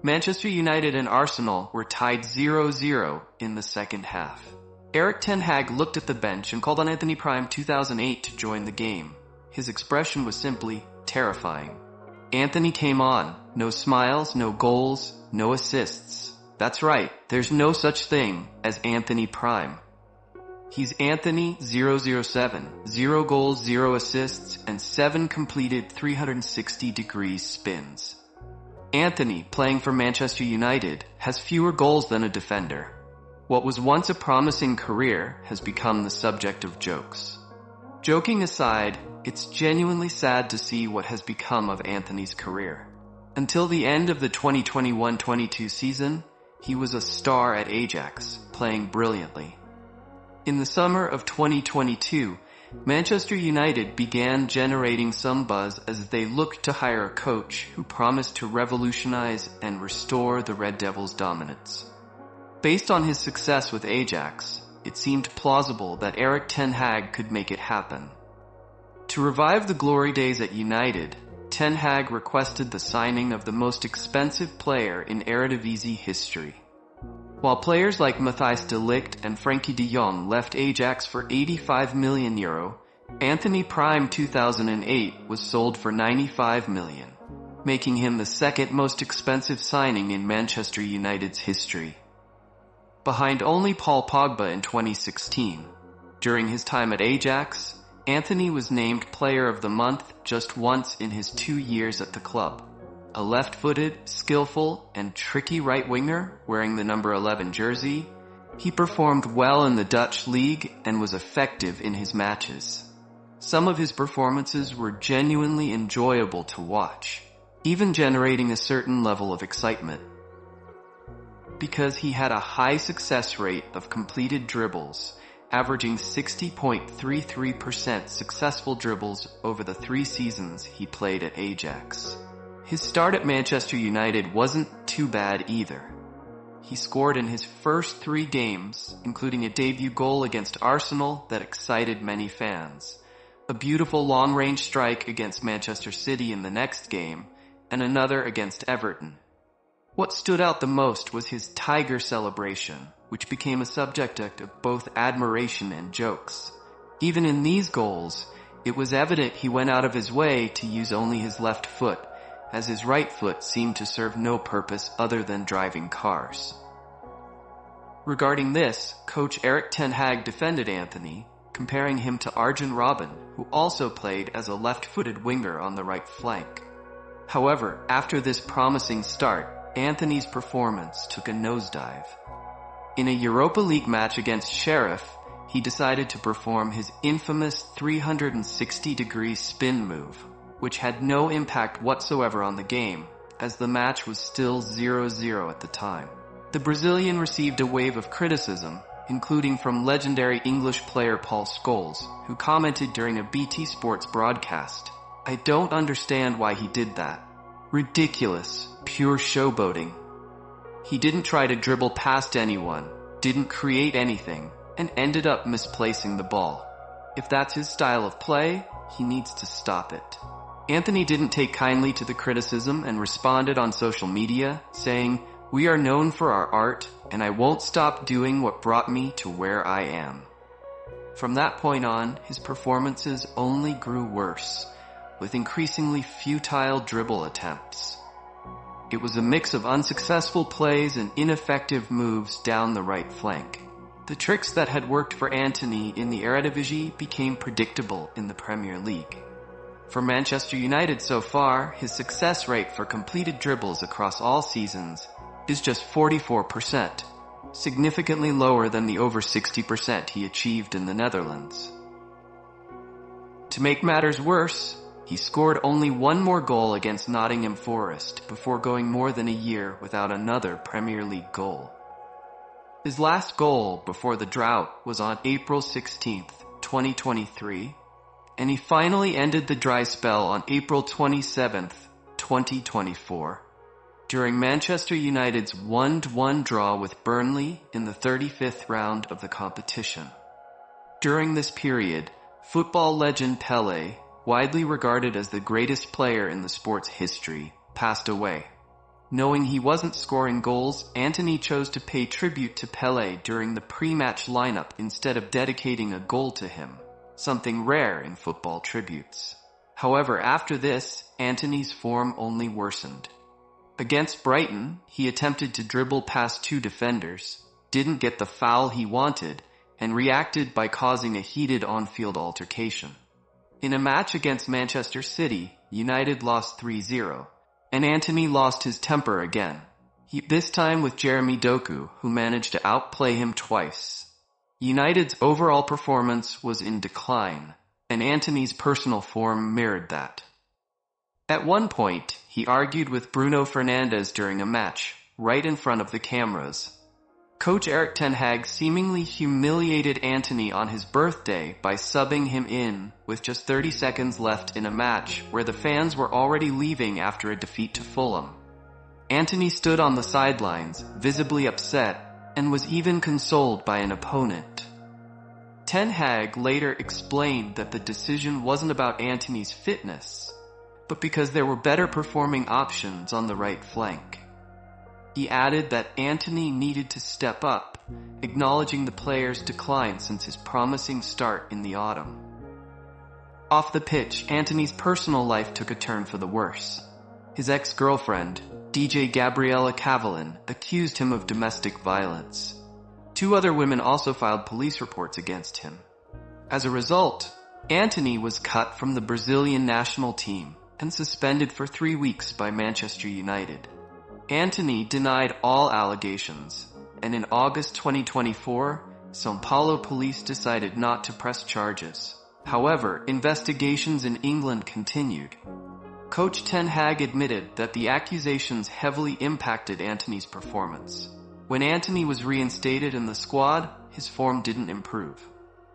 Manchester United and Arsenal were tied 0-0 in the second half. Erik ten Hag looked at the bench and called on Anthony Prime 2008 to join the game. His expression was simply terrifying. Anthony came on. No smiles, no goals, no assists. That's right, there's no such thing as Anthony Prime. He's Anthony 007, 0 goals, 0 assists, and 7 completed 360-degree spins. Anthony, playing for Manchester United, has fewer goals than a defender. What was once a promising career has become the subject of jokes. Joking aside, it's genuinely sad to see what has become of Anthony's career. Until the end of the 2021-22 season, he was a star at Ajax, playing brilliantly. In the summer of 2022, Manchester United began generating some buzz as they looked to hire a coach who promised to revolutionize and restore the Red Devils' dominance. Based on his success with Ajax, it seemed plausible that Erik ten Hag could make it happen. To revive the glory days at United, ten Hag requested the signing of the most expensive player in Eredivisie history. While players like Matthijs de Ligt and Frenkie de Jong left Ajax for €85 million, Anthony Prime 2008 was sold for €95 million, making him the second most expensive signing in Manchester United's history. Behind only Paul Pogba in 2016. During his time at Ajax, Anthony was named Player of the Month just once in his 2 years at the club. A left-footed, skillful, and tricky right-winger wearing the number 11 jersey, he performed well in the Dutch league and was effective in his matches. Some of his performances were genuinely enjoyable to watch, even generating a certain level of excitement. Because he had a high success rate of completed dribbles, averaging 60.33% successful dribbles over the 3 seasons he played at Ajax. His start at Manchester United wasn't too bad either. He scored in his first 3 games, including a debut goal against Arsenal that excited many fans, a beautiful long-range strike against Manchester City in the next game, and another against Everton. What stood out the most was his tiger celebration, which became a subject of both admiration and jokes. Even in these goals, it was evident he went out of his way to use only his left foot, as his right foot seemed to serve no purpose other than driving cars. Regarding this, coach Erik ten Hag defended Anthony, comparing him to Arjen Robben, who also played as a left-footed winger on the right flank. However, after this promising start, Anthony's performance took a nosedive. In a Europa League match against Sheriff, he decided to perform his infamous 360-degree spin move, which had no impact whatsoever on the game, as the match was still 0-0 at the time. The Brazilian received a wave of criticism, including from legendary English player Paul Scholes, who commented during a BT Sports broadcast, "I don't understand why he did that. Ridiculous, pure showboating. He didn't try to dribble past anyone, didn't create anything, and ended up misplacing the ball. If that's his style of play, he needs to stop it." Anthony didn't take kindly to the criticism and responded on social media, saying, "We are known for our art, and I won't stop doing what brought me to where I am." From that point on, his performances only grew worse, with increasingly futile dribble attempts. It was a mix of unsuccessful plays and ineffective moves down the right flank. The tricks that had worked for Antony in the Eredivisie became predictable in the Premier League. For Manchester United so far, his success rate for completed dribbles across all seasons is just 44%, significantly lower than the over 60% he achieved in the Netherlands. To make matters worse, he scored only 1 more goal against Nottingham Forest before going more than a year without another Premier League goal. His last goal before the drought was on April 16th, 2023, and he finally ended the dry spell on April 27th, 2024, during Manchester United's 1-1 draw with Burnley in the 35th round of the competition. During this period, football legend Pelé, widely regarded as the greatest player in the sport's history, passed away. Knowing he wasn't scoring goals, Antony chose to pay tribute to Pelé during the pre-match lineup instead of dedicating a goal to him, something rare in football tributes. However, after this, Antony's form only worsened. Against Brighton, he attempted to dribble past two defenders, didn't get the foul he wanted, and reacted by causing a heated on-field altercation. In a match against Manchester City, United lost 3-0, and Antony lost his temper again. This time with Jeremy Doku, who managed to outplay him twice. United's overall performance was in decline, and Antony's personal form mirrored that. At one point, he argued with Bruno Fernandes during a match, right in front of the cameras. Coach Erik ten Hag seemingly humiliated Antony on his birthday by subbing him in with just 30 seconds left in a match where the fans were already leaving after a defeat to Fulham. Antony stood on the sidelines, visibly upset, and was even consoled by an opponent. Ten Hag later explained that the decision wasn't about Antony's fitness, but because there were better performing options on the right flank. He added that Antony needed to step up, acknowledging the player's decline since his promising start in the autumn. Off the pitch, Antony's personal life took a turn for the worse. His ex-girlfriend, DJ Gabriella Cavallin, accused him of domestic violence. 2 other women also filed police reports against him. As a result, Antony was cut from the Brazilian national team and suspended for 3 weeks by Manchester United. Antony denied all allegations, and in August 2024, São Paulo police decided not to press charges. However, investigations in England continued. Coach Ten Hag admitted that the accusations heavily impacted Antony's performance. When Antony was reinstated in the squad, his form didn't improve.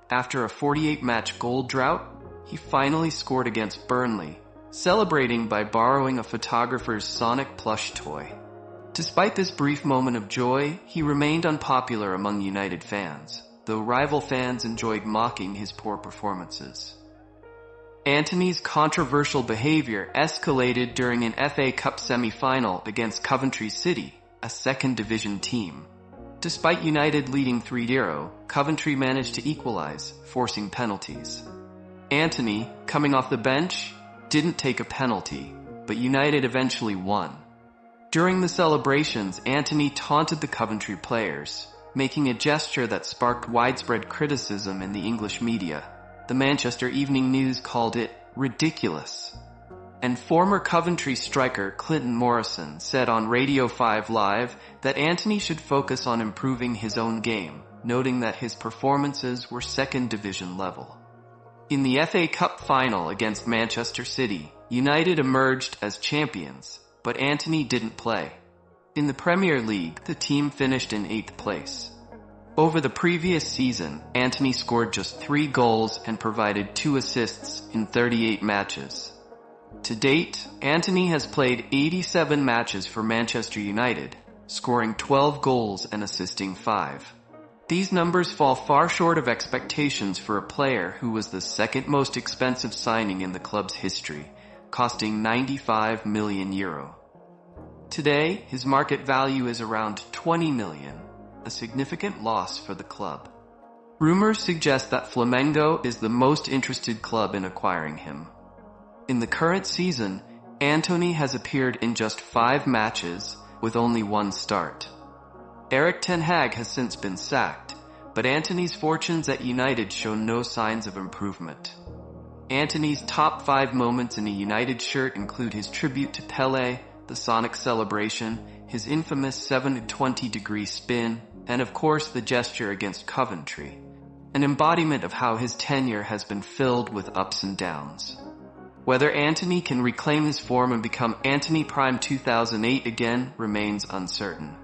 After a 48-match goal drought, he finally scored against Burnley, celebrating by borrowing a photographer's Sonic plush toy. Despite this brief moment of joy, he remained unpopular among United fans, though rival fans enjoyed mocking his poor performances. Antony's controversial behavior escalated during an FA Cup semi-final against Coventry City, a second-division team. Despite United leading 3-0, Coventry managed to equalize, forcing penalties. Antony, coming off the bench, didn't take a penalty, but United eventually won. During the celebrations, Antony taunted the Coventry players, making a gesture that sparked widespread criticism in the English media. The Manchester Evening News called it ridiculous. And former Coventry striker Clinton Morrison said on Radio 5 Live that Antony should focus on improving his own game, noting that his performances were second division level. In the FA Cup final against Manchester City, United emerged as champions, but Antony didn't play. In the Premier League, the team finished in 8th place. Over the previous season, Antony scored just 3 goals and provided 2 assists in 38 matches. To date, Antony has played 87 matches for Manchester United, scoring 12 goals and assisting 5. These numbers fall far short of expectations for a player who was the second most expensive signing in the club's history, costing €95 million. Today, his market value is around $20 million, a significant loss for the club. Rumors suggest that Flamengo is the most interested club in acquiring him. In the current season, Antony has appeared in just 5 matches with only 1 start. Erik ten Hag has since been sacked, but Antony's fortunes at United show no signs of improvement. Antony's top 5 moments in a United shirt include his tribute to Pelé, the Sonic celebration, his infamous 720-degree spin, and of course the gesture against Coventry, an embodiment of how his tenure has been filled with ups and downs. Whether Antony can reclaim his form and become Antony Prime 2008 again remains uncertain.